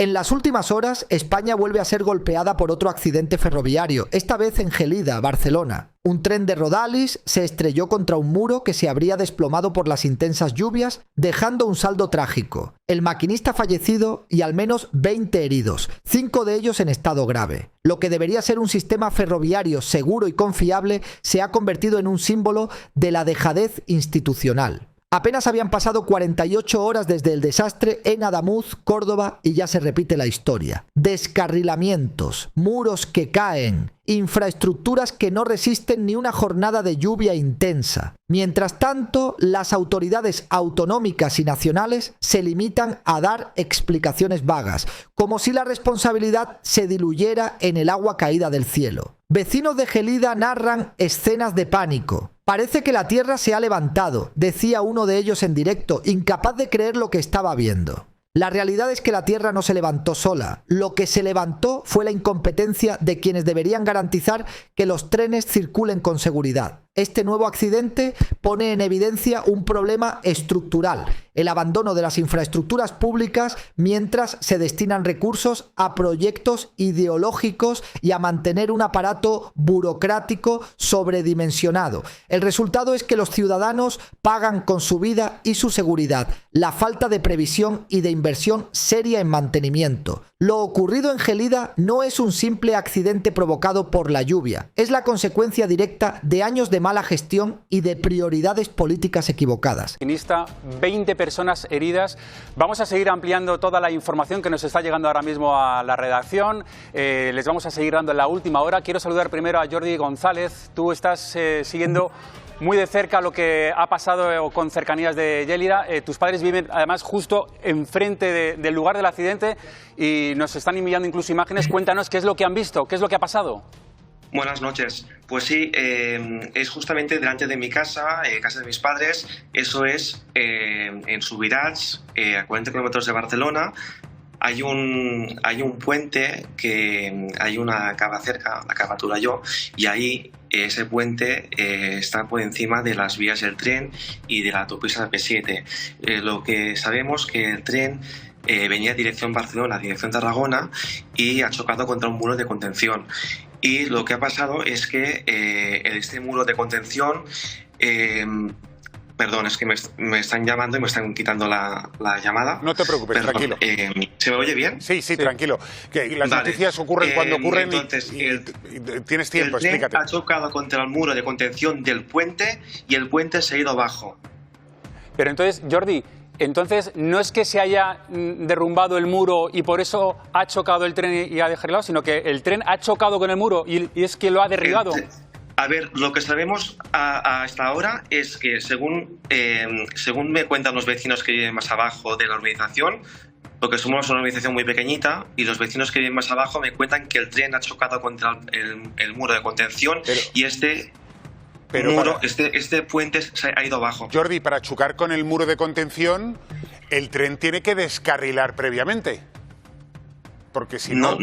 En las últimas horas, España vuelve a ser golpeada por otro accidente ferroviario, esta vez en Gelida, Barcelona. Un tren de Rodalies se estrelló contra un muro que se habría desplomado por las intensas lluvias, dejando un saldo trágico. El maquinista fallecido y al menos 20 heridos, 5 de ellos en estado grave. Lo que debería ser un sistema ferroviario seguro y confiable se ha convertido en un símbolo de la dejadez institucional. Apenas habían pasado 48 horas desde el desastre en Adamuz, Córdoba, y ya se repite la historia. Descarrilamientos, muros que caen, infraestructuras que no resisten ni una jornada de lluvia intensa. Mientras tanto, las autoridades autonómicas y nacionales se limitan a dar explicaciones vagas, como si la responsabilidad se diluyera en el agua caída del cielo. Vecinos de Gelida narran escenas de pánico. Parece que la tierra se ha levantado, decía uno de ellos en directo, incapaz de creer lo que estaba viendo. La realidad es que la tierra no se levantó sola. Lo que se levantó fue la incompetencia de quienes deberían garantizar que los trenes circulen con seguridad. Este nuevo accidente pone en evidencia un problema estructural, el abandono de las infraestructuras públicas mientras se destinan recursos a proyectos ideológicos y a mantener un aparato burocrático sobredimensionado. El resultado es que los ciudadanos pagan con su vida y su seguridad la falta de previsión y de inversión seria en mantenimiento. Lo ocurrido en Gelida no es un simple accidente provocado por la lluvia, es la consecuencia directa de años de mala gestión y de prioridades políticas equivocadas. 20 personas heridas. Vamos a seguir ampliando toda la información que nos está llegando ahora mismo a la redacción. Les vamos a seguir dando en la última hora. Quiero saludar primero a Jordi González. Tú estás siguiendo muy de cerca lo que ha pasado con cercanías de Gelida. Tus padres viven además justo enfrente del lugar del accidente y nos están enviando incluso imágenes. Cuéntanos qué es lo que han visto, qué es lo que ha pasado. Buenas noches. Pues sí, es justamente delante de mi casa, casa de mis padres. Eso es en Subirats, a 40 kilómetros de Barcelona. Hay un puente que hay una cava cerca, la cava Torelló, y ahí ese puente está por encima de las vías del tren y de la autopista P7. Lo que sabemos que el tren venía dirección Barcelona, dirección Tarragona, y ha chocado contra un muro de contención. Y lo que ha pasado es que este muro de contención... Perdón, es que me están llamando y me están quitando la llamada. No te preocupes, perdón, tranquilo. ¿Se me oye bien? Sí, tranquilo. Que las noticias ocurren cuando ocurren. Entonces, y tienes tiempo, el tren explícate. Ha chocado contra el muro de contención del puente y el puente se ha ido abajo. Pero entonces, Jordi, no es que se haya derrumbado el muro y por eso ha chocado el tren y ha descarrilado, sino que el tren ha chocado con el muro y es que lo ha derribado. A ver, lo que sabemos hasta ahora es que según me cuentan los vecinos que viven más abajo de la urbanización, porque somos una urbanización muy pequeñita, y los vecinos que viven más abajo me cuentan que el tren ha chocado contra el muro de contención y este puente se ha ido abajo. Jordi, para chocar con el muro de contención, el tren tiene que descarrilar previamente. Porque si no,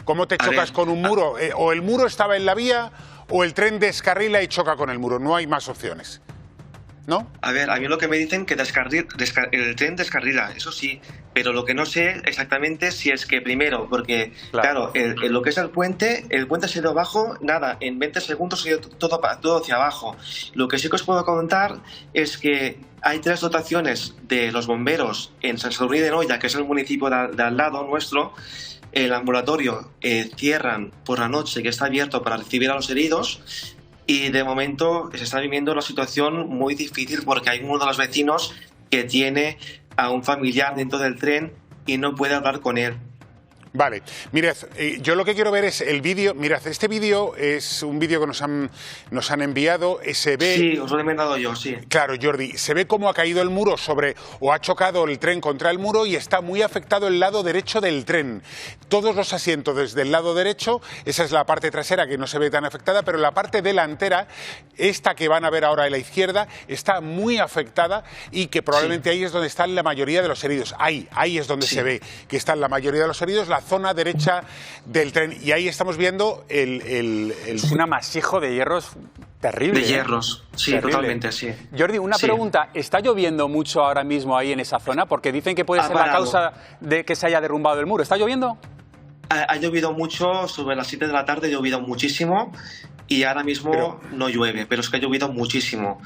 ¿cómo te chocas con un muro? O el muro estaba en la vía o el tren descarrila y choca con el muro. No hay más opciones, ¿no? A ver, a mí lo que me dicen que el tren descarrila, eso sí, pero lo que no sé exactamente si es que primero, porque claro lo que es el puente se ha ido abajo, nada, en 20 segundos se ha ido todo hacia abajo. Lo que sí que os puedo contar es que hay 3 dotaciones de los bomberos en Sant Sadurní d'Anoia, que es el municipio de al lado nuestro. El ambulatorio cierran por la noche, que está abierto para recibir a los heridos, y de momento se está viviendo una situación muy difícil porque hay uno de los vecinos que tiene a un familiar dentro del tren y no puede hablar con él. Vale, mirad, yo lo que quiero ver es el vídeo. Mirad, este vídeo es un vídeo que nos han enviado. Se ve... Sí, os lo he enviado yo, sí. Claro, Jordi, se ve cómo ha caído el muro o ha chocado el tren contra el muro y está muy afectado el lado derecho del tren. Todos los asientos desde el lado derecho, esa es la parte trasera que no se ve tan afectada, pero la parte delantera, esta que van a ver ahora a la izquierda, está muy afectada y que probablemente ahí es donde están la mayoría de los heridos. Ahí es donde se ve que están la mayoría de los heridos. La zona derecha del tren. Y ahí estamos viendo Es un amasijo de hierros terrible. De hierros, sí, terrible. Totalmente, sí. Jordi, una pregunta. ¿Está lloviendo mucho ahora mismo ahí en esa zona? Porque dicen que puede ser la causa de que se haya derrumbado el muro. ¿Está lloviendo? Ha llovido mucho, sobre las 7 de la tarde ha llovido muchísimo y ahora mismo no llueve, pero es que ha llovido muchísimo.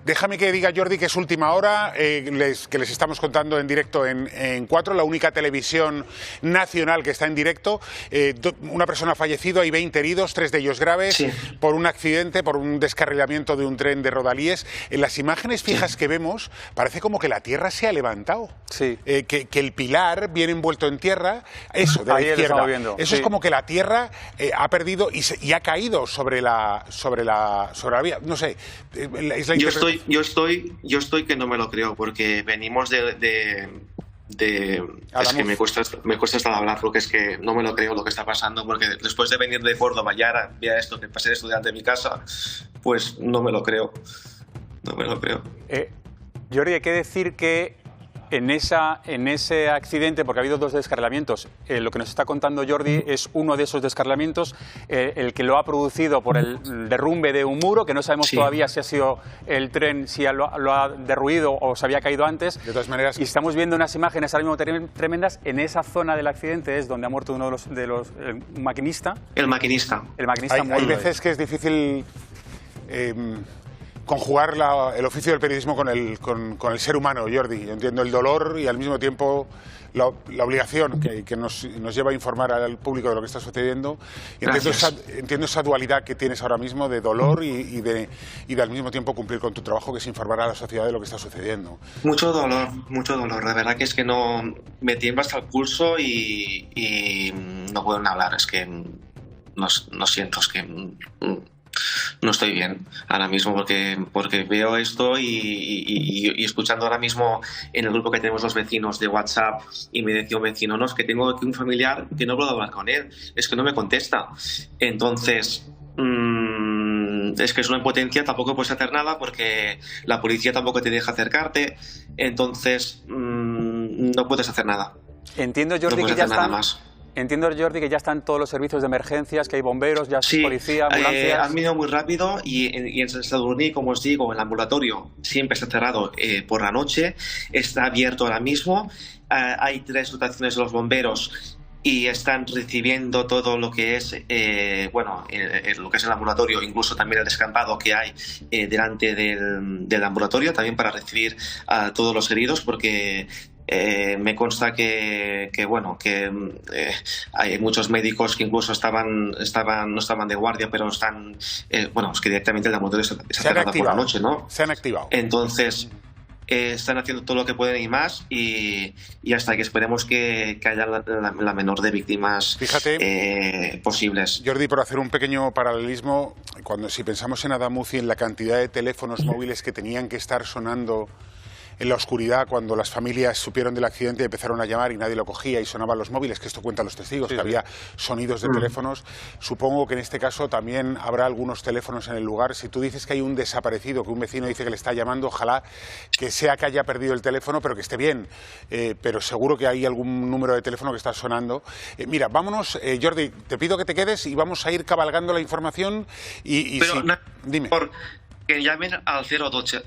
Déjame que diga, Jordi, que es última hora, que les estamos contando en directo en 4, la única televisión nacional que está en directo. Una persona ha fallecido, hay 20 heridos, 3 de ellos graves, por un accidente, por un descarrilamiento de un tren de Rodalies. En las imágenes fijas que vemos, parece como que la tierra se ha levantado. Sí. Que el pilar viene envuelto en tierra, eso, de la izquierda. Eso es como que la tierra ha perdido y ha caído sobre la vía. No sé, es la Yo estoy que no me lo creo, porque venimos es que me cuesta hasta hablar, porque es que no me lo creo lo que está pasando, porque después de venir de Córdoba y ahora vea esto, que pasé de estudiante de mi casa, pues no me lo creo. No me lo creo. Jordi, hay que decir que en ese accidente, porque ha habido 2 descarrilamientos, lo que nos está contando Jordi es uno de esos descarrilamientos, el que lo ha producido por el derrumbe de un muro, que no sabemos todavía si ha sido el tren, si lo ha derruido o se había caído antes. De todas maneras, y estamos viendo unas imágenes ahora mismo tremendas. En esa zona del accidente es donde ha muerto uno de los maquinista. El maquinista. Hay veces que es difícil conjugar el oficio del periodismo con el ser humano, Jordi. Yo entiendo el dolor y al mismo tiempo la obligación que nos lleva a informar al público de lo que está sucediendo. Y entiendo esa dualidad que tienes ahora mismo de dolor y de al mismo tiempo cumplir con tu trabajo, que es informar a la sociedad de lo que está sucediendo. Mucho dolor. La verdad que es que no me tiembla hasta el pulso y no puedo hablar. Es que no siento, es que no estoy bien ahora mismo, porque veo esto y escuchando ahora mismo en el grupo que tenemos los vecinos de WhatsApp, y me decía un vecino, no, es que tengo aquí un familiar que no puedo hablar con él, es que no me contesta. Entonces es que es una impotencia, tampoco puedes hacer nada porque la policía tampoco te deja acercarte, entonces no puedes hacer nada. Entiendo, Jordi, que ya están todos los servicios de emergencias, que hay bomberos, ya policía, ambulancias. Han venido muy rápido y en Sadurní, como os digo, el ambulatorio siempre está cerrado por la noche, está abierto ahora mismo. Hay 3 dotaciones de los bomberos y están recibiendo todo lo que es lo que es el ambulatorio, incluso también el descampado que hay delante del ambulatorio, también para recibir a todos los heridos, porque me consta que hay muchos médicos que incluso no estaban de guardia, pero están es que directamente el ambulatorio está cerrado por la noche, ¿no? Se han activado. Entonces están haciendo todo lo que pueden y más, y hasta que esperemos que haya la menor de víctimas posibles. Jordi, por hacer un pequeño paralelismo, si pensamos en Adamuz y en la cantidad de teléfonos móviles que tenían que estar sonando en la oscuridad cuando las familias supieron del accidente y empezaron a llamar y nadie lo cogía y sonaban los móviles, que esto cuentan los testigos, que había sonidos de teléfonos. Supongo que en este caso también habrá algunos teléfonos en el lugar. Si tú dices que hay un desaparecido, que un vecino dice que le está llamando, ojalá que sea que haya perdido el teléfono, pero que esté bien. Pero seguro que hay algún número de teléfono que está sonando. Mira, vámonos, Jordi, te pido que te quedes y vamos a ir cabalgando la información dime. Que llamen al 012,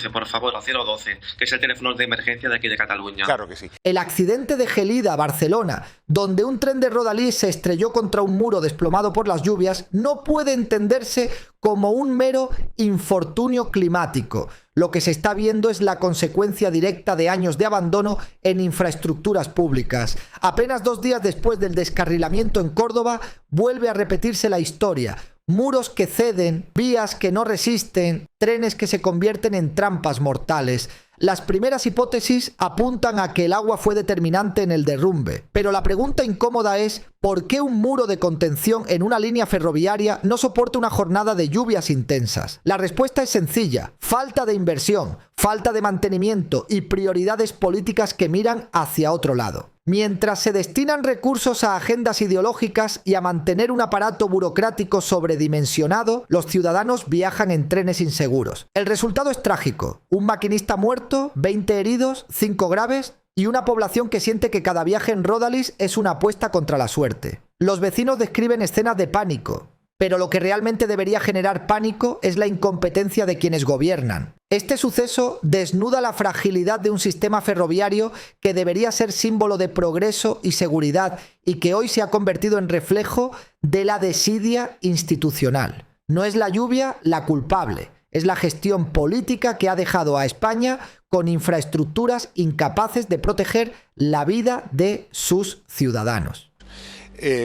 por favor, al 012, que es el teléfono de emergencia de aquí de Cataluña. Claro que sí. El accidente de Gelida, Barcelona, donde un tren de Rodalies se estrelló contra un muro desplomado por las lluvias, no puede entenderse como un mero infortunio climático. Lo que se está viendo es la consecuencia directa de años de abandono en infraestructuras públicas. Apenas 2 días después del descarrilamiento en Córdoba, vuelve a repetirse la historia. Muros que ceden, vías que no resisten, trenes que se convierten en trampas mortales. Las primeras hipótesis apuntan a que el agua fue determinante en el derrumbe, pero la pregunta incómoda es ¿por qué un muro de contención en una línea ferroviaria no soporta una jornada de lluvias intensas? La respuesta es sencilla: falta de inversión, falta de mantenimiento y prioridades políticas que miran hacia otro lado. Mientras se destinan recursos a agendas ideológicas y a mantener un aparato burocrático sobredimensionado, los ciudadanos viajan en trenes inseguros. El resultado es trágico: un maquinista muerto, 20 heridos, 5 graves y una población que siente que cada viaje en Ródalis es una apuesta contra la suerte. Los vecinos describen escenas de pánico, pero lo que realmente debería generar pánico es la incompetencia de quienes gobiernan. Este suceso desnuda la fragilidad de un sistema ferroviario que debería ser símbolo de progreso y seguridad y que hoy se ha convertido en reflejo de la desidia institucional. No es la lluvia la culpable, es la gestión política que ha dejado a España con infraestructuras incapaces de proteger la vida de sus ciudadanos.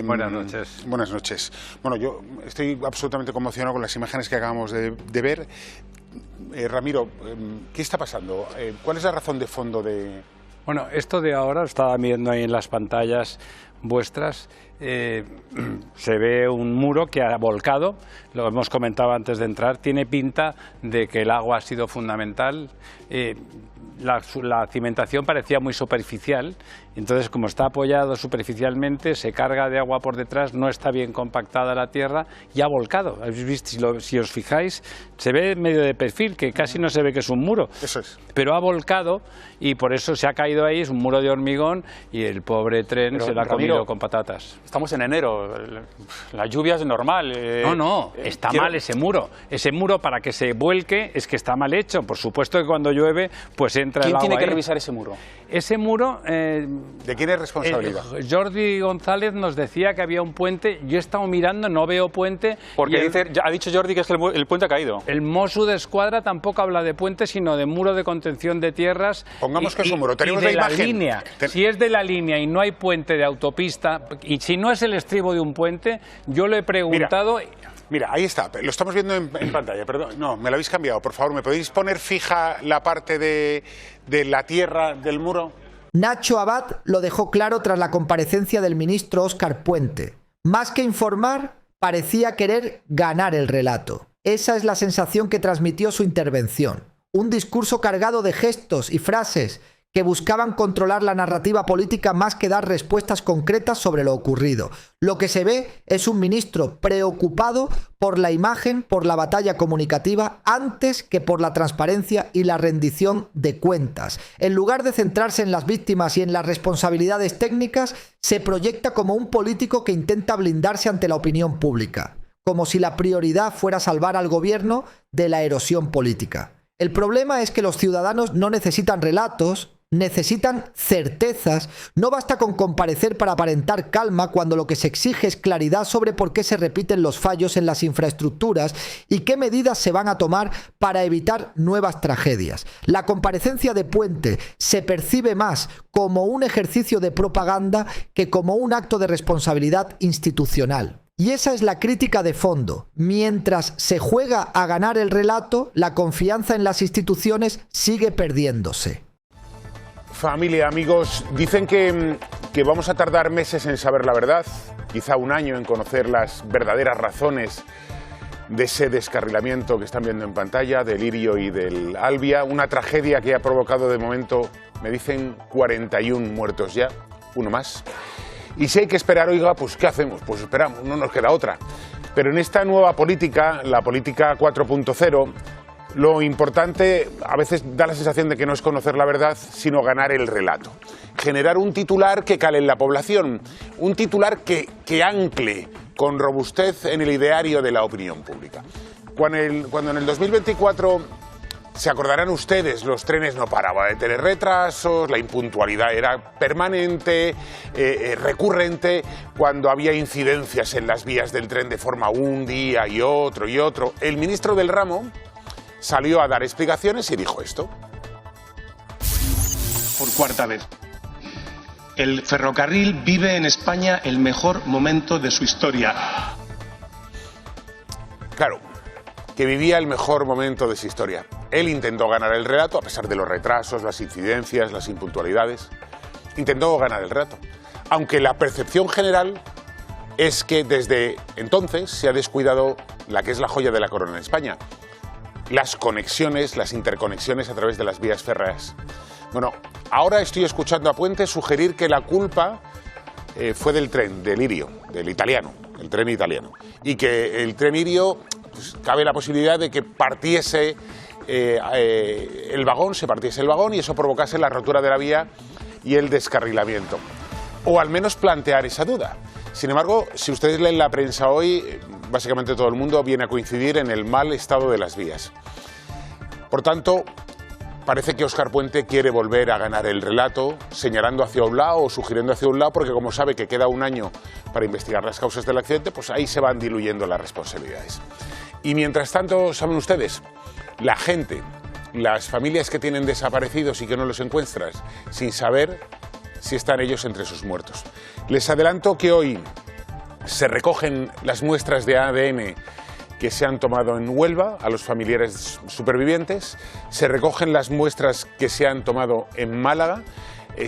Buenas noches. Buenas noches. Bueno, yo estoy absolutamente conmocionado con las imágenes que acabamos de ver. Ramiro, ¿qué está pasando? ¿Cuál es la razón de fondo de...? Bueno, esto de ahora, estaba viendo ahí en las pantallas vuestras, se ve un muro que ha volcado, lo hemos comentado antes de entrar, tiene pinta de que el agua ha sido fundamental. La cimentación parecía muy superficial, entonces como está apoyado superficialmente, se carga de agua por detrás, no está bien compactada la tierra y ha volcado. ¿Habéis visto? Si os fijáis, se ve medio de perfil, que casi no se ve que es un muro. Eso es. Pero ha volcado y por eso se ha caído ahí, es un muro de hormigón y el pobre tren se lo ha comido con patatas. Estamos en enero, la lluvia es normal. No, está mal ese muro. Ese muro, para que se vuelque, es que está mal hecho. Por supuesto que cuando llueve, pues entra el agua. ¿Quién tiene que ahí revisar ese muro? Ese muro... ¿De quién es responsabilidad? Jordi González nos decía que había un puente. Yo he estado mirando, no veo puente. Porque ha dicho Jordi que es que el puente ha caído. El Mossos d'Esquadra tampoco habla de puente, sino de muro de contención de tierras. Pongamos que es un muro. Tenemos la imagen. Línea. Si es de la línea y no hay puente de autopista, y si no es el estribo de un puente, yo le he preguntado... Mira, ahí está, lo estamos viendo en pantalla, perdón, no, me lo habéis cambiado, por favor, ¿me podéis poner fija la parte de la tierra del muro? Nacho Abad lo dejó claro tras la comparecencia del ministro Óscar Puente. Más que informar, parecía querer ganar el relato. Esa es la sensación que transmitió su intervención. Un discurso cargado de gestos y frases que buscaban controlar la narrativa política más que dar respuestas concretas sobre lo ocurrido. Lo que se ve es un ministro preocupado por la imagen, por la batalla comunicativa, antes que por la transparencia y la rendición de cuentas. En lugar de centrarse en las víctimas y en las responsabilidades técnicas, se proyecta como un político que intenta blindarse ante la opinión pública, como si la prioridad fuera salvar al gobierno de la erosión política. El problema es que los ciudadanos no necesitan relatos, necesitan certezas. No basta con comparecer para aparentar calma cuando lo que se exige es claridad sobre por qué se repiten los fallos en las infraestructuras y qué medidas se van a tomar para evitar nuevas tragedias. La comparecencia de Puente se percibe más como un ejercicio de propaganda que como un acto de responsabilidad institucional. Y esa es la crítica de fondo. Mientras se juega a ganar el relato, la confianza en las instituciones sigue perdiéndose. Familia, amigos, dicen que vamos a tardar meses en saber la verdad, quizá un año en conocer las verdaderas razones de ese descarrilamiento que están viendo en pantalla, del Lirio y del Albia, una tragedia que ha provocado de momento, me dicen, 41 muertos ya, uno más. Y si hay que esperar, oiga, pues ¿qué hacemos? Pues esperamos, no nos queda otra. Pero en esta nueva política, la política 4.0, lo importante a veces da la sensación de que no es conocer la verdad, sino ganar el relato. Generar un titular que cale en la población, un titular que ancle con robustez en el ideario de la opinión pública. Cuando en el 2024, se acordarán ustedes, los trenes no paraban de tener retrasos, la impuntualidad era permanente, recurrente, cuando había incidencias en las vías del tren de forma un día y otro, el ministro del ramo salió a dar explicaciones y dijo esto. Por cuarta vez. El ferrocarril vive en España el mejor momento de su historia. Claro, que vivía el mejor momento de su historia. Él intentó ganar el relato, a pesar de los retrasos, las incidencias, las impuntualidades. Intentó ganar el relato. Aunque la percepción general es que desde entonces se ha descuidado la que es la joya de la corona en España. Las conexiones, las interconexiones a través de las vías férreas. Bueno, ahora estoy escuchando a Puente sugerir que la culpa fue del tren, del Lirio, del italiano, el tren italiano. Y que el tren Lirio, pues, cabe la posibilidad de que partiese el vagón, se partiese el vagón y eso provocase la rotura de la vía y el descarrilamiento, o al menos plantear esa duda. Sin embargo, si ustedes leen la prensa hoy, básicamente todo el mundo viene a coincidir en el mal estado de las vías. Por tanto, parece que Óscar Puente quiere volver a ganar el relato, señalando hacia un lado o sugiriendo hacia un lado, porque como sabe que queda un año para investigar las causas del accidente, pues ahí se van diluyendo las responsabilidades. Y mientras tanto, ¿saben ustedes? La gente, las familias que tienen desaparecidos y que no los encuentras, sin saber si están ellos entre sus muertos. Les adelanto que hoy se recogen las muestras de ADN que se han tomado en Huelva a los familiares supervivientes, se recogen las muestras que se han tomado en Málaga,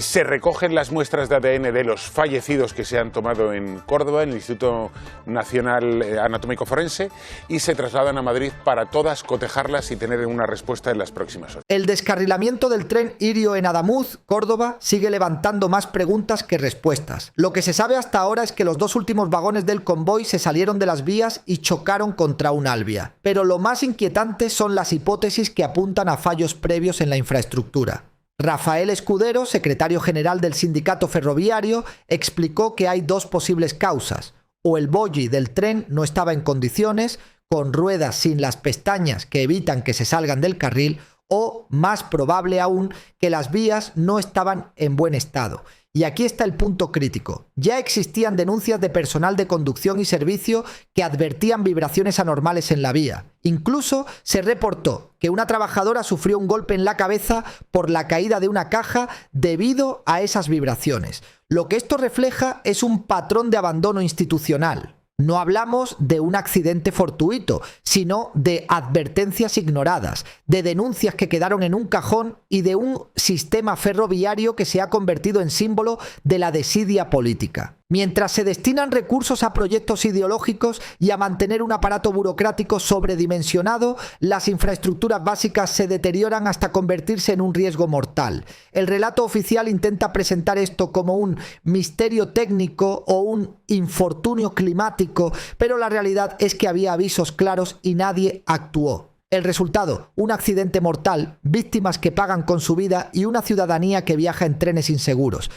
se recogen las muestras de ADN de los fallecidos que se han tomado en Córdoba, en el Instituto Nacional Anatómico Forense, y se trasladan a Madrid para todas cotejarlas y tener una respuesta en las próximas horas. El descarrilamiento del tren Irio en Adamuz, Córdoba, sigue levantando más preguntas que respuestas. Lo que se sabe hasta ahora es que los dos últimos vagones del convoy se salieron de las vías y chocaron contra un Alvia. Pero lo más inquietante son las hipótesis que apuntan a fallos previos en la infraestructura. Rafael Escudero, secretario general del sindicato ferroviario, explicó que hay dos posibles causas. O el bogie del tren no estaba en condiciones, con ruedas sin las pestañas que evitan que se salgan del carril, o, más probable aún, que las vías no estaban en buen estado. Y aquí está el punto crítico. Ya existían denuncias de personal de conducción y servicio que advertían vibraciones anormales en la vía. Incluso se reportó que una trabajadora sufrió un golpe en la cabeza por la caída de una caja debido a esas vibraciones. Lo que esto refleja es un patrón de abandono institucional. No hablamos de un accidente fortuito, sino de advertencias ignoradas, de denuncias que quedaron en un cajón y de un sistema ferroviario que se ha convertido en símbolo de la desidia política. Mientras se destinan recursos a proyectos ideológicos y a mantener un aparato burocrático sobredimensionado, las infraestructuras básicas se deterioran hasta convertirse en un riesgo mortal. El relato oficial intenta presentar esto como un misterio técnico o un infortunio climático, pero la realidad es que había avisos claros y nadie actuó. El resultado, un accidente mortal, víctimas que pagan con su vida y una ciudadanía que viaja en trenes inseguros.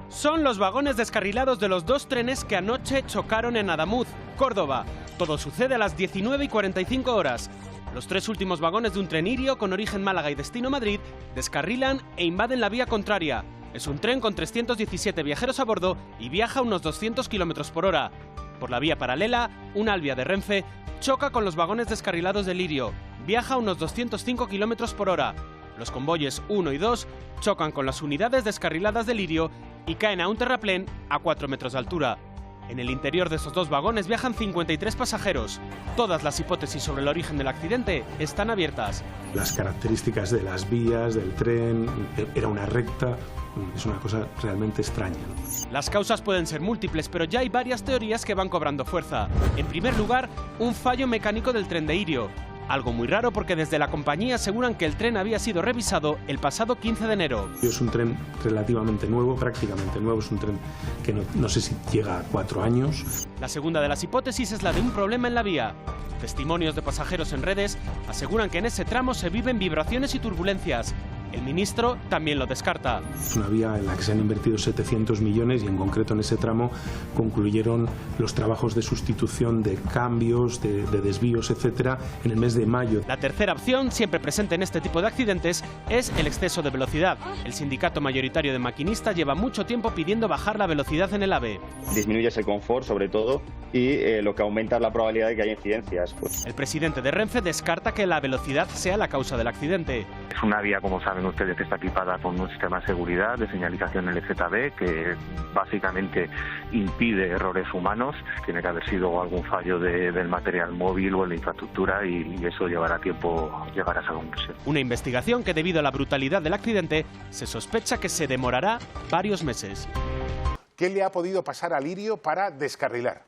Son los vagones descarrilados de los dos trenes que anoche chocaron en Adamuz, Córdoba. Todo sucede a las 19:45 horas. Los tres últimos vagones de un tren Irio con origen Málaga y destino Madrid descarrilan e invaden la vía contraria. Es un tren con 317 viajeros a bordo y viaja a unos 200 km por hora. Por la vía paralela, un Alvia de Renfe choca con los vagones descarrilados del Irio. Viaja a unos 205 km por hora. Los convoyes 1 y 2 chocan con las unidades descarriladas del Irio y caen a un terraplén a 4 metros de altura. En el interior de esos dos vagones viajan 53 pasajeros. Todas las hipótesis sobre el origen del accidente están abiertas. Las características de las vías, del tren, era una recta, es una cosa realmente extraña. Las causas pueden ser múltiples, pero ya hay varias teorías que van cobrando fuerza. En primer lugar, un fallo mecánico del tren de Irio. Algo muy raro porque desde la compañía aseguran que el tren había sido revisado el pasado 15 de enero. Es un tren relativamente nuevo, prácticamente nuevo, es un tren que no sé si llega a 4 años. La segunda de las hipótesis es la de un problema en la vía. Testimonios de pasajeros en redes aseguran que en ese tramo se viven vibraciones y turbulencias. El ministro también lo descarta. Es una vía en la que se han invertido 700 millones y en concreto en ese tramo concluyeron los trabajos de sustitución de cambios, de desvíos, etcétera, en el mes de mayo. La tercera opción, siempre presente en este tipo de accidentes, es el exceso de velocidad. El sindicato mayoritario de maquinistas lleva mucho tiempo pidiendo bajar la velocidad en el AVE. Disminuyes el confort, sobre todo, y lo que aumenta es la probabilidad de que haya incidencias. El presidente de Renfe descarta que la velocidad sea la causa del accidente. Es una vía, como saben ustedes, que está equipada con un sistema de seguridad, de señalización LZB, que básicamente impide errores humanos. Tiene que haber sido algún fallo del material móvil o en la infraestructura y eso llevará tiempo llegar a esa conclusión. Una investigación que, debido a la brutalidad del accidente, se sospecha que se demorará varios meses. ¿Qué le ha podido pasar al Irio para descarrilar?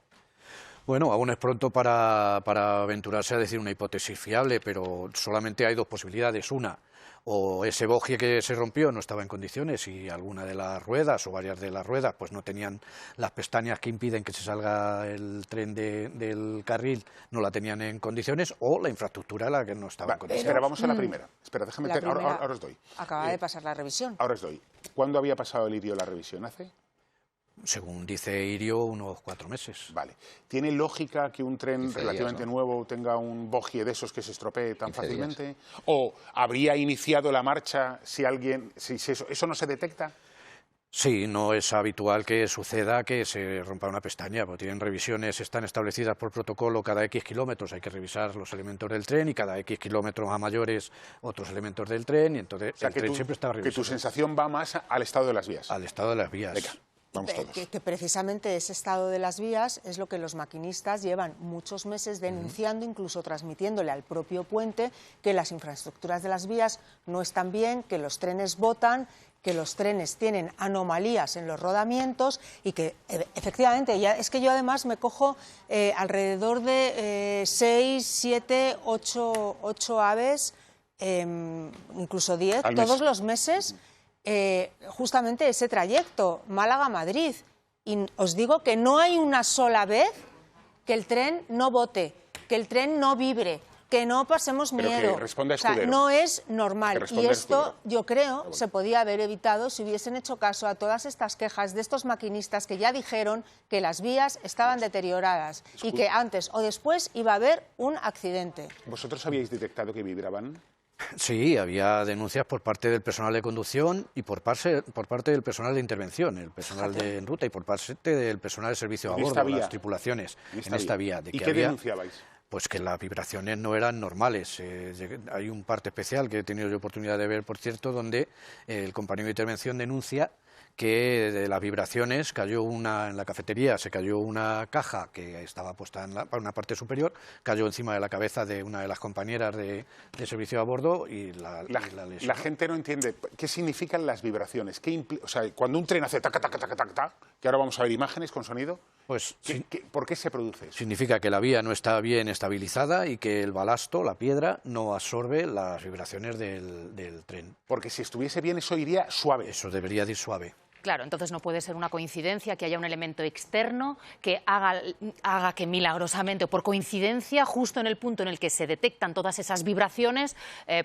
Bueno, aún es pronto para aventurarse a decir una hipótesis fiable, pero solamente hay dos posibilidades. Una, o ese bogie que se rompió no estaba en condiciones y alguna de las ruedas o varias de las ruedas pues no tenían las pestañas que impiden que se salga el tren del carril, no la tenían en condiciones, o la infraestructura la que no estaba en condiciones. Espera, vamos a la primera. Espera, déjame ahora os doy. Acaba de pasar la revisión. Ahora os doy. ¿Cuándo había pasado el Irio la revisión? ¿Hace? Según dice Irio, unos 4 meses. Vale. ¿Tiene lógica que un tren relativamente nuevo tenga un bogie de esos que se estropee tan fácilmente? ¿O habría iniciado la marcha si eso no se detecta? Sí, no es habitual que suceda que se rompa una pestaña, porque tienen revisiones, están establecidas por protocolo cada X kilómetros, hay que revisar los elementos del tren y cada X kilómetros a mayores otros elementos del tren, y entonces el tren siempre está revisado. Que tu sensación va más al estado de las vías. Al estado de las vías. Venga. Vamos todos. Que precisamente ese estado de las vías es lo que los maquinistas llevan muchos meses denunciando, incluso transmitiéndole al propio puente que las infraestructuras de las vías no están bien, que los trenes botan, que los trenes tienen anomalías en los rodamientos y que efectivamente, es que yo además me cojo alrededor de 6, 7, 8 aves, incluso 10, todos los meses. Justamente ese trayecto Málaga-Madrid, y os digo que no hay una sola vez que el tren no bote, que el tren no vibre, que no pasemos miedo. O sea, no es normal, y esto yo creo se podía haber evitado si hubiesen hecho caso a todas estas quejas de estos maquinistas que ya dijeron que las vías estaban deterioradas y que antes o después iba a haber un accidente. ¿Vosotros habíais detectado que vibraban? Sí, había denuncias por parte del personal de conducción y por parte del personal de intervención, el personal de en ruta, y por parte del personal de servicio a bordo, las tripulaciones, en esta vía. ¿Y qué denunciabais? Pues que las vibraciones no eran normales. Hay un parte especial que he tenido yo oportunidad de ver, por cierto, donde el compañero de intervención denuncia que de las vibraciones cayó en la cafetería, se cayó una caja que estaba puesta en una parte superior, cayó encima de la cabeza de una de las compañeras de servicio a bordo y la lesionó. La gente no entiende qué significan las vibraciones. O sea, cuando un tren hace taca, taca, taca, taca, taca, que ahora vamos a ver imágenes con sonido, pues ¿por qué se produce eso? Significa que la vía no está bien estabilizada y que el balasto, la piedra, no absorbe las vibraciones del tren. Porque si estuviese bien eso iría suave. Eso debería de ir suave. Claro, entonces no puede ser una coincidencia que haya un elemento externo que haga que milagrosamente o por coincidencia, justo en el punto en el que se detectan todas esas vibraciones,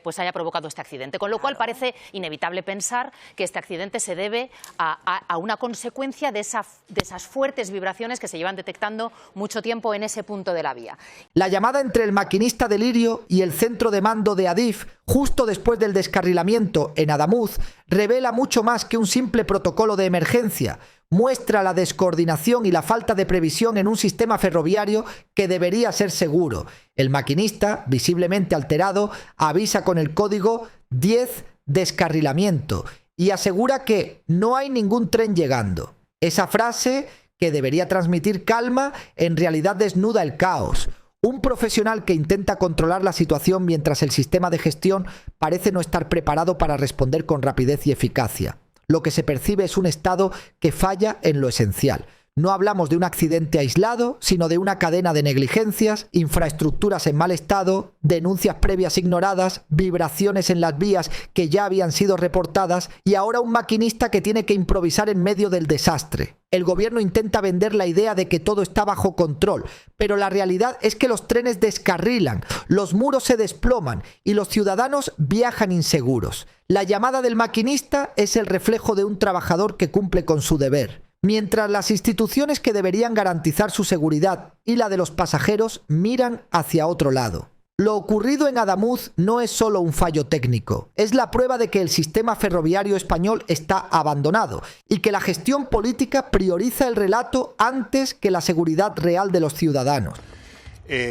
pues haya provocado este accidente. Con lo cual parece inevitable pensar que este accidente se debe a una consecuencia de esas fuertes vibraciones que se llevan detectando mucho tiempo en ese punto de la vía. La llamada entre el maquinista del Irio y el centro de mando de Adif, justo después del descarrilamiento en Adamuz, revela mucho más que un simple protocolo de emergencia. Muestra la descoordinación y la falta de previsión en un sistema ferroviario que debería ser seguro. El maquinista, visiblemente alterado, avisa con el código 10 descarrilamiento y asegura que no hay ningún tren llegando. Esa frase, que debería transmitir calma, en realidad desnuda el caos. Un profesional que intenta controlar la situación mientras el sistema de gestión parece no estar preparado para responder con rapidez y eficacia. Lo que se percibe es un estado que falla en lo esencial. No hablamos de un accidente aislado, sino de una cadena de negligencias, infraestructuras en mal estado, denuncias previas ignoradas, vibraciones en las vías que ya habían sido reportadas y ahora un maquinista que tiene que improvisar en medio del desastre. El gobierno intenta vender la idea de que todo está bajo control, pero la realidad es que los trenes descarrilan, los muros se desploman y los ciudadanos viajan inseguros. La llamada del maquinista es el reflejo de un trabajador que cumple con su deber. Mientras las instituciones que deberían garantizar su seguridad y la de los pasajeros miran hacia otro lado. Lo ocurrido en Adamuz no es solo un fallo técnico, es la prueba de que el sistema ferroviario español está abandonado y que la gestión política prioriza el relato antes que la seguridad real de los ciudadanos.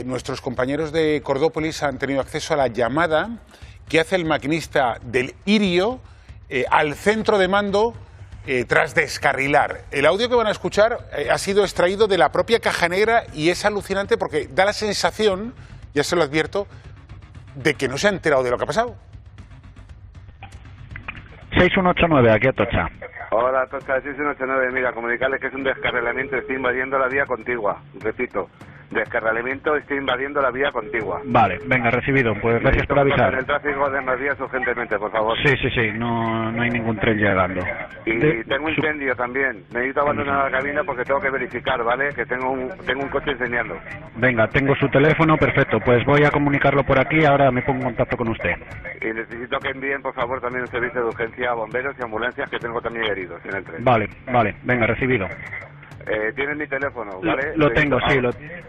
Nuestros compañeros de Cordópolis han tenido acceso a la llamada que hace el maquinista del Irio al centro de mando tras descarrilar. El audio que van a escuchar ha sido extraído de la propia caja negra y es alucinante porque da la sensación, ya se lo advierto, de que no se ha enterado de lo que ha pasado. 6189, aquí Atocha. Hola, Atocha, 6189. Mira, comunicarles que es un descarrilamiento, estoy invadiendo la vía contigua, repito. descarrilamiento, estoy invadiendo la vía contigua. Vale, venga, recibido. Pues gracias por avisar. El tráfico de más vías urgentemente, por favor. Sí, no hay ningún tren llegando. Y tengo incendio también. Necesito abandonar la cabina porque tengo que verificar, ¿vale? Que tengo un coche incendiando. Venga, tengo su teléfono, perfecto. Pues voy a comunicarlo por aquí, ahora me pongo en contacto con usted. Y necesito que envíen, por favor, también un servicio de urgencia a bomberos y ambulancias, que tengo también heridos en el tren. Vale, venga, recibido. Tienen mi teléfono, ¿vale? Lo tengo, sí.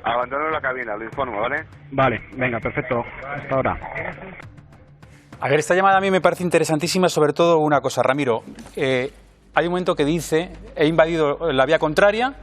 Abandono la cabina, lo informo, ¿vale? Vale, venga, perfecto. Hasta ahora. A ver, esta llamada a mí me parece interesantísima, sobre todo una cosa, Ramiro. Hay un momento que dice, he invadido la vía contraria,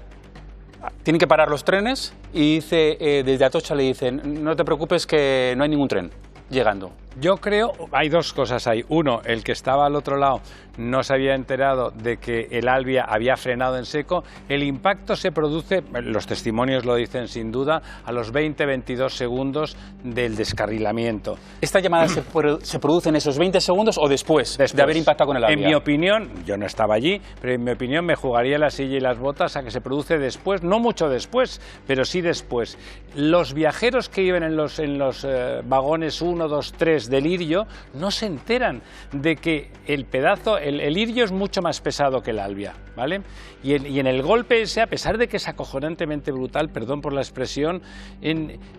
tienen que parar los trenes, y dice, desde Atocha le dicen, no te preocupes que no hay ningún tren llegando. Yo creo, hay dos cosas ahí. Uno, el que estaba al otro lado no se había enterado de que el Albia había frenado en seco. El impacto se produce, los testimonios lo dicen sin duda, a los 20-22 segundos del descarrilamiento. ¿Esta llamada se produce en esos 20 segundos o después de haber impactado con el Albia? En mi opinión, yo no estaba allí, pero en mi opinión me jugaría la silla y las botas a que se produce después, no mucho después, pero sí después. Los viajeros que iban en los vagones 1, 2, 3 del Lirio no se enteran de que el pedazo, el Lirio es mucho más pesado que el Albia, ¿vale? Y en el golpe ese, a pesar de que es acojonantemente brutal, perdón por la expresión,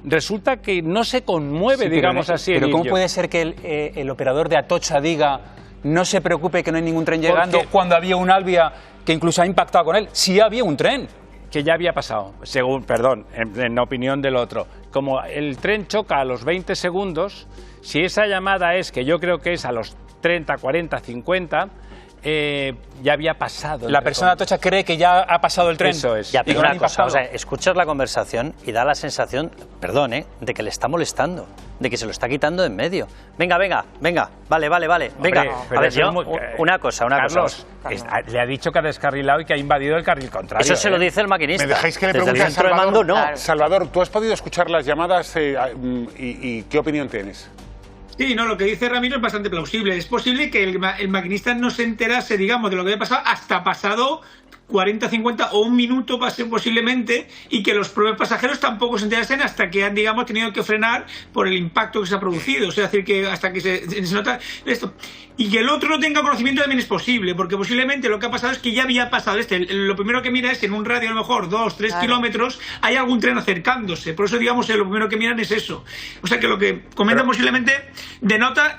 resulta que no se conmueve, sí, digamos así. Pero ¿cómo puede ser que el operador de Atocha diga no se preocupe que no hay ningún tren llegando cuando había un Albia que incluso ha impactado con él? Sí había un tren. Que ya había pasado, en opinión del otro. Como el tren choca a los 20 segundos, si esa llamada es, que yo creo que es a los 30, 40, 50, ya había pasado. La persona de Atocha cree que ya ha pasado el tren. Eso es. Ya, pero una cosa, o sea, escuchas la conversación y da la sensación, perdón, de que le está molestando, de que se lo está quitando de en medio. Venga, vale, venga. Hombre, a ver, yo, una cosa. Carlos, le ha dicho que ha descarrilado y que ha invadido el carril contrario. Eso se lo dice el maquinista. ¿Me dejáis que le pregunte a Salvador? De mando, no. Salvador, ¿tú has podido escuchar las llamadas y qué opinión tienes? Sí, no, lo que dice Ramiro es bastante plausible. Es posible que el maquinista no se enterase, digamos, de lo que había pasado hasta pasado 40, 50 o un minuto posiblemente, y que los propios pasajeros tampoco se enterasen hasta que han, digamos, tenido que frenar por el impacto que se ha producido. O sea, es decir, que hasta que se nota esto. Y que el otro no tenga conocimiento también es posible, porque posiblemente lo que ha pasado es que ya había pasado lo primero que mira es en un radio a lo mejor 2, 3 kilómetros hay algún tren acercándose. Por eso, digamos, lo primero que miran es eso. O sea, que lo que comentan posiblemente denota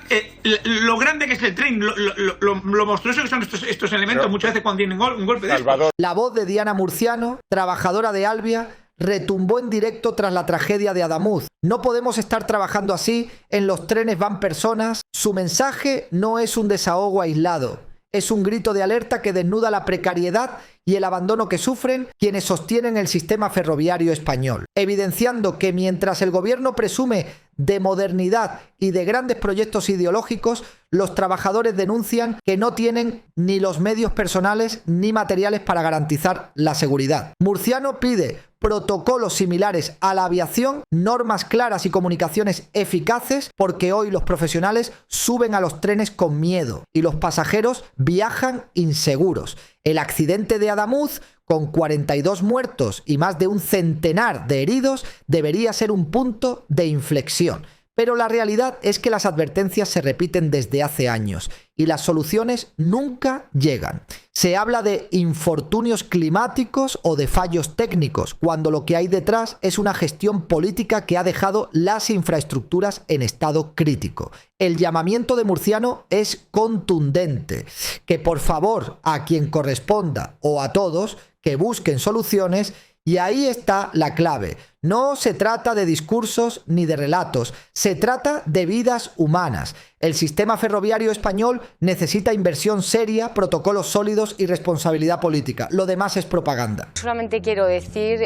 lo grande que es el tren, lo monstruoso que son estos elementos, muchas veces cuando tienen un golpe de esto. La voz de Diana Murciano, trabajadora de Albia, retumbó en directo tras la tragedia de Adamuz. No podemos estar trabajando así, en los trenes van personas. Su mensaje no es un desahogo aislado, es un grito de alerta que desnuda la precariedad y el abandono que sufren quienes sostienen el sistema ferroviario español, evidenciando que mientras el gobierno presume de modernidad y de grandes proyectos ideológicos, los trabajadores denuncian que no tienen ni los medios personales ni materiales para garantizar la seguridad. Murciano pide protocolos similares a la aviación, normas claras y comunicaciones eficaces, porque hoy los profesionales suben a los trenes con miedo y los pasajeros viajan inseguros. El accidente de Adamuz, con 42 muertos y más de un centenar de heridos, debería ser un punto de inflexión. Pero la realidad es que las advertencias se repiten desde hace años y las soluciones nunca llegan. Se habla de infortunios climáticos o de fallos técnicos, cuando lo que hay detrás es una gestión política que ha dejado las infraestructuras en estado crítico. El llamamiento de Murciano es contundente, que por favor a quien corresponda o a todos que busquen soluciones. Y ahí está la clave. No se trata de discursos ni de relatos, se trata de vidas humanas. El sistema ferroviario español necesita inversión seria, protocolos sólidos y responsabilidad política. Lo demás es propaganda. Solamente quiero decir,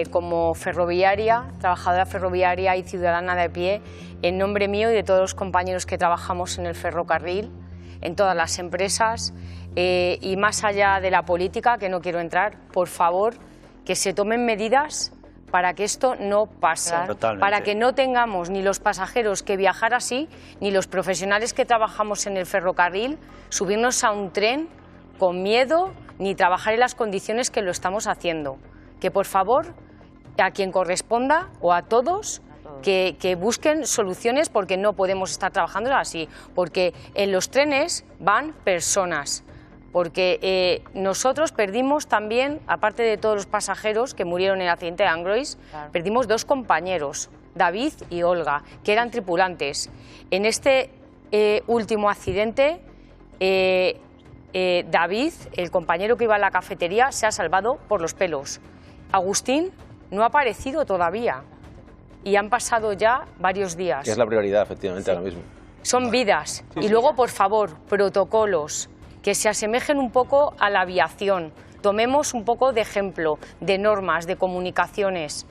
como ferroviaria, trabajadora ferroviaria y ciudadana de a pie, en nombre mío y de todos los compañeros que trabajamos en el ferrocarril, en todas las empresas, y más allá de la política, que no quiero entrar, por favor, que se tomen medidas para que esto no pase, para que no tengamos ni los pasajeros que viajar así, ni los profesionales que trabajamos en el ferrocarril subirnos a un tren con miedo, ni trabajar en las condiciones que lo estamos haciendo. Que por favor a quien corresponda o a todos que busquen soluciones, porque no podemos estar trabajando así, porque en los trenes van personas, porque nosotros perdimos también, aparte de todos los pasajeros que murieron en el accidente de Angrois, perdimos 2 compañeros, David y Olga, que eran tripulantes. En este último accidente, David, el compañero que iba a la cafetería, se ha salvado por los pelos. Agustín no ha aparecido todavía y han pasado ya varios días. Que es la prioridad, efectivamente, ahora mismo. Son vidas. Y luego, por favor, protocolos que se asemejen un poco a la aviación. Tomemos un poco de ejemplo, de normas, de comunicaciones,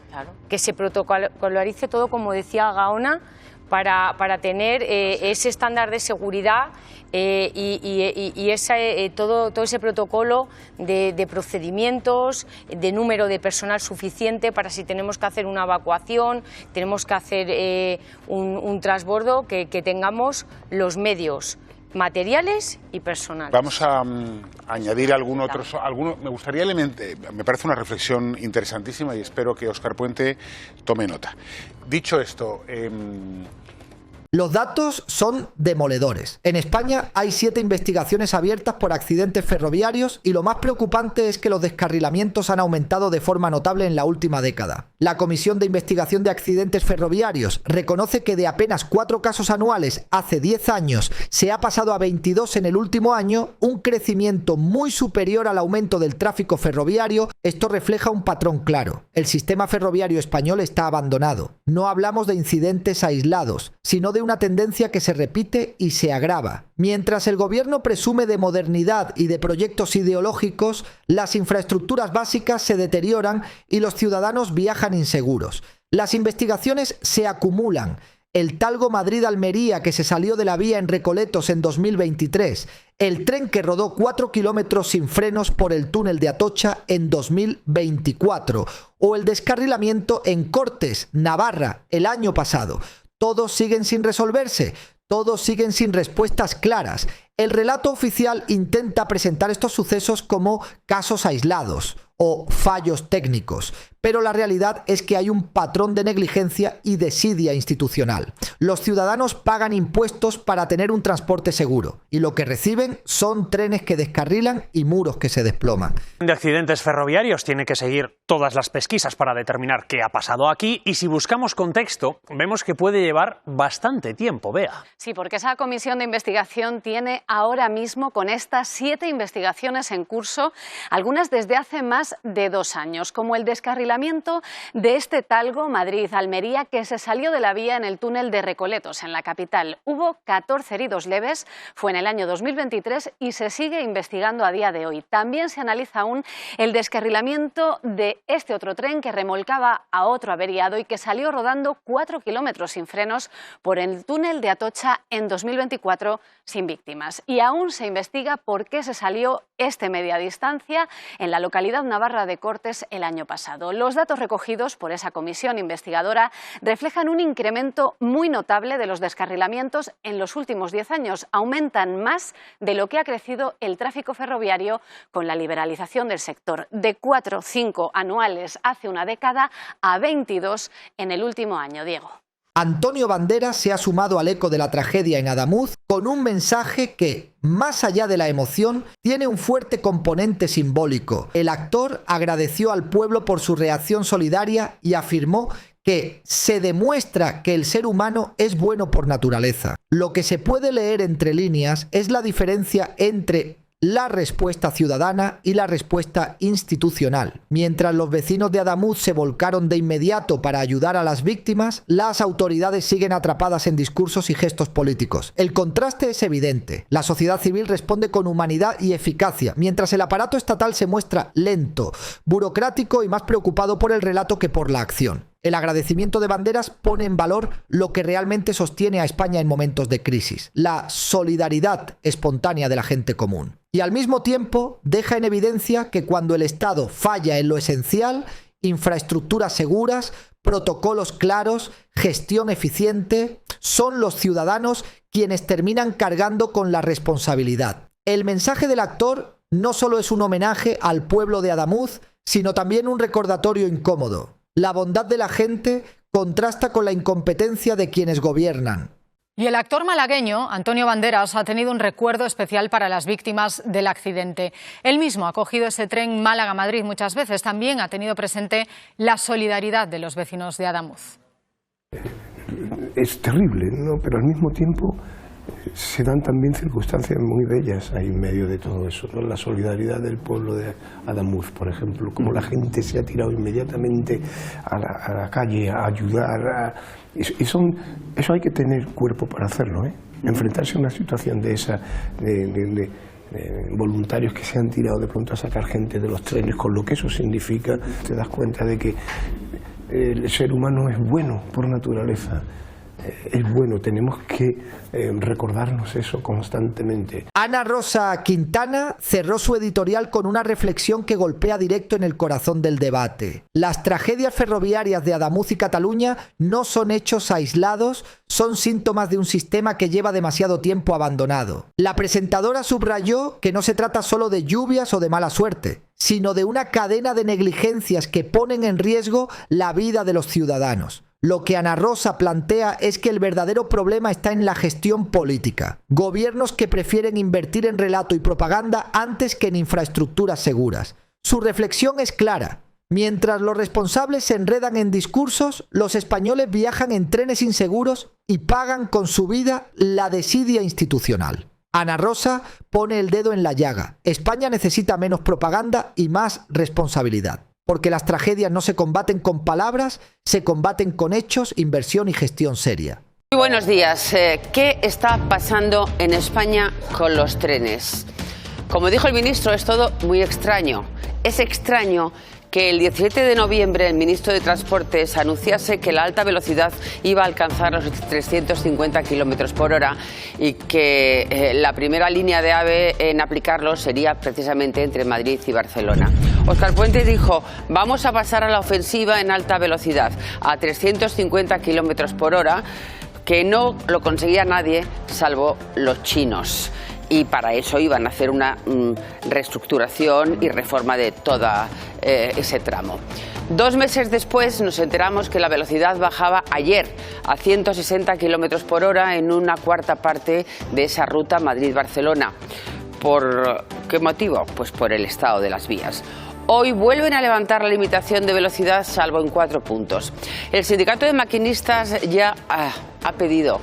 que se protocolarice todo, como decía Gaona, para tener ese estándar de seguridad y todo ese protocolo de procedimientos, de número de personal suficiente para si tenemos que hacer una evacuación, tenemos que hacer un transbordo, que tengamos los medios materiales y personales. Vamos a añadir algún otro. Me gustaría me parece una reflexión interesantísima y espero que Óscar Puente tome nota. Dicho esto, los datos son demoledores. En España hay 7 investigaciones abiertas por accidentes ferroviarios y lo más preocupante es que los descarrilamientos han aumentado de forma notable en la última década. La Comisión de Investigación de Accidentes Ferroviarios reconoce que de apenas 4 casos anuales hace 10 años se ha pasado a 22 en el último año, un crecimiento muy superior al aumento del tráfico ferroviario. Esto refleja un patrón claro. El sistema ferroviario español está abandonado. No hablamos de incidentes aislados, sino de una tendencia que se repite y se agrava. Mientras el gobierno presume de modernidad y de proyectos ideológicos, las infraestructuras básicas se deterioran y los ciudadanos viajan inseguros. Las investigaciones se acumulan. El Talgo Madrid-Almería, que se salió de la vía en Recoletos en 2023, el tren que rodó 4 kilómetros sin frenos por el túnel de Atocha en 2024, o el descarrilamiento en Cortes, Navarra, el año pasado. Todos siguen sin resolverse, todos siguen sin respuestas claras. El relato oficial intenta presentar estos sucesos como casos aislados o fallos técnicos, pero la realidad es que hay un patrón de negligencia y desidia institucional. Los ciudadanos pagan impuestos para tener un transporte seguro y lo que reciben son trenes que descarrilan y muros que se desploman. De accidentes ferroviarios tiene que seguir todas las pesquisas para determinar qué ha pasado aquí y si buscamos contexto vemos que puede llevar bastante tiempo, Bea. Sí, porque esa comisión de investigación tiene ahora mismo con estas 7 investigaciones en curso, algunas desde hace más de 2 años, como el descarrilamiento de este Talgo Madrid-Almería que se salió de la vía en el túnel de Recoletos, en la capital. Hubo 14 heridos leves, fue en el año 2023 y se sigue investigando a día de hoy. También se analiza aún el descarrilamiento de este otro tren que remolcaba a otro averiado y que salió rodando 4 kilómetros sin frenos por el túnel de Atocha en 2024 sin víctimas. Y aún se investiga por qué se salió este media distancia en la localidad navarra de Cortes el año pasado. Los datos recogidos por esa comisión investigadora reflejan un incremento muy notable de los descarrilamientos en los últimos 10 años. Aumentan más de lo que ha crecido el tráfico ferroviario con la liberalización del sector, de 4 o 5 anuales hace una década a 22 en el último año. Diego. Antonio Banderas se ha sumado al eco de la tragedia en Adamuz con un mensaje que, más allá de la emoción, tiene un fuerte componente simbólico. El actor agradeció al pueblo por su reacción solidaria y afirmó que se demuestra que el ser humano es bueno por naturaleza. Lo que se puede leer entre líneas es la diferencia entre la respuesta ciudadana y la respuesta institucional. Mientras los vecinos de Adamuz se volcaron de inmediato para ayudar a las víctimas, las autoridades siguen atrapadas en discursos y gestos políticos. El contraste es evidente. La sociedad civil responde con humanidad y eficacia, mientras el aparato estatal se muestra lento, burocrático y más preocupado por el relato que por la acción. El agradecimiento de Banderas pone en valor lo que realmente sostiene a España en momentos de crisis, la solidaridad espontánea de la gente común. Y al mismo tiempo deja en evidencia que cuando el Estado falla en lo esencial, infraestructuras seguras, protocolos claros, gestión eficiente, son los ciudadanos quienes terminan cargando con la responsabilidad. El mensaje del actor no solo es un homenaje al pueblo de Adamuz, sino también un recordatorio incómodo. La bondad de la gente contrasta con la incompetencia de quienes gobiernan. Y el actor malagueño, Antonio Banderas, ha tenido un recuerdo especial para las víctimas del accidente. Él mismo ha cogido ese tren Málaga-Madrid muchas veces. También ha tenido presente la solidaridad de los vecinos de Adamuz. Es terrible, ¿no? Pero al mismo tiempo se dan también circunstancias muy bellas ahí en medio de todo eso, ¿no? La solidaridad del pueblo de Adamuz, por ejemplo, como la gente se ha tirado inmediatamente a la calle a ayudar. Eso hay que tener cuerpo para hacerlo, ¿eh? Enfrentarse a una situación de esa, de voluntarios que se han tirado de pronto a sacar gente de los trenes, con lo que eso significa, te das cuenta de que el ser humano es bueno por naturaleza. Es bueno, tenemos que recordarnos eso constantemente. Ana Rosa Quintana cerró su editorial con una reflexión que golpea directo en el corazón del debate. Las tragedias ferroviarias de Adamuz y Cataluña no son hechos aislados, son síntomas de un sistema que lleva demasiado tiempo abandonado. La presentadora subrayó que no se trata solo de lluvias o de mala suerte, sino de una cadena de negligencias que ponen en riesgo la vida de los ciudadanos. Lo que Ana Rosa plantea es que el verdadero problema está en la gestión política. Gobiernos que prefieren invertir en relato y propaganda antes que en infraestructuras seguras. Su reflexión es clara. Mientras los responsables se enredan en discursos, los españoles viajan en trenes inseguros y pagan con su vida la desidia institucional. Ana Rosa pone el dedo en la llaga. España necesita menos propaganda y más responsabilidad. Porque las tragedias no se combaten con palabras, se combaten con hechos, inversión y gestión seria. Muy buenos días. ¿Qué está pasando en España con los trenes? Como dijo el ministro, es todo muy extraño. Es extraño que el 17 de noviembre el ministro de Transportes anunciase que la alta velocidad iba a alcanzar los 350 kilómetros por hora y que la primera línea de AVE en aplicarlo sería precisamente entre Madrid y Barcelona. Óscar Puente dijo: vamos a pasar a la ofensiva en alta velocidad a 350 kilómetros por hora, que no lo conseguía nadie salvo los chinos. Y para eso iban a hacer una reestructuración y reforma de todo ese tramo. 2 meses después nos enteramos que la velocidad bajaba ayer a 160 kilómetros por hora en una cuarta parte de esa ruta Madrid-Barcelona. ¿Por qué motivo? Pues por el estado de las vías. Hoy vuelven a levantar la limitación de velocidad, salvo en 4 puntos. El sindicato de maquinistas ya ha pedido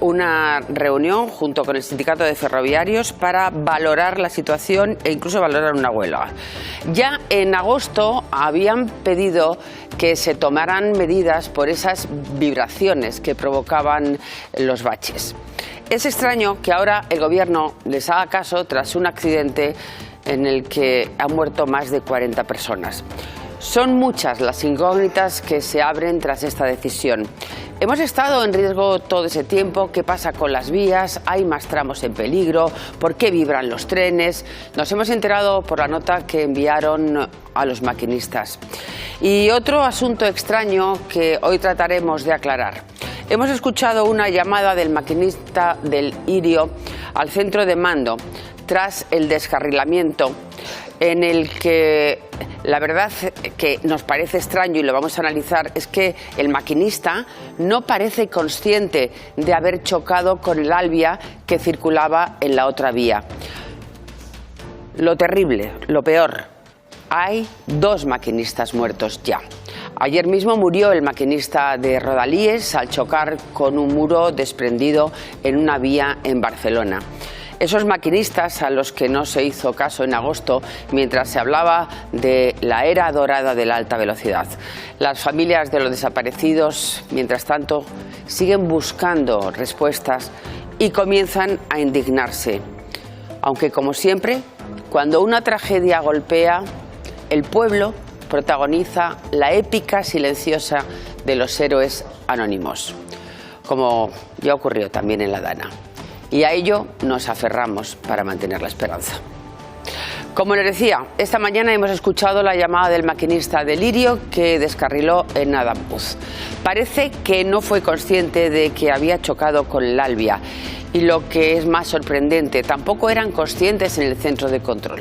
una reunión junto con el sindicato de ferroviarios para valorar la situación e incluso valorar una huelga. Ya en agosto habían pedido que se tomaran medidas por esas vibraciones que provocaban los baches. Es extraño que ahora el gobierno les haga caso tras un accidente en el que han muerto más de 40 personas. Son muchas las incógnitas que se abren tras esta decisión. Hemos estado en riesgo todo ese tiempo. ¿Qué pasa con las vías? ¿Hay más tramos en peligro? ¿Por qué vibran los trenes? Nos hemos enterado por la nota que enviaron a los maquinistas. Y otro asunto extraño que hoy trataremos de aclarar. Hemos escuchado una llamada del maquinista del Irio al centro de mando tras el descarrilamiento, en el que la verdad que nos parece extraño y lo vamos a analizar es que el maquinista no parece consciente de haber chocado con el Albia que circulaba en la otra vía. Lo terrible, lo peor, hay 2 maquinistas muertos ya. Ayer mismo murió el maquinista de Rodalíes al chocar con un muro desprendido en una vía en Barcelona. Esos maquinistas a los que no se hizo caso en agosto mientras se hablaba de la era dorada de la alta velocidad. Las familias de los desaparecidos, mientras tanto, siguen buscando respuestas y comienzan a indignarse. Aunque, como siempre, cuando una tragedia golpea, el pueblo protagoniza la épica silenciosa de los héroes anónimos, como ya ocurrió también en La Dana. Y a ello nos aferramos para mantener la esperanza. Como les decía, esta mañana hemos escuchado la llamada del maquinista del Irio que descarriló en Adamuz. Parece que no fue consciente de que había chocado con el Albia. Y lo que es más sorprendente, tampoco eran conscientes en el centro de control.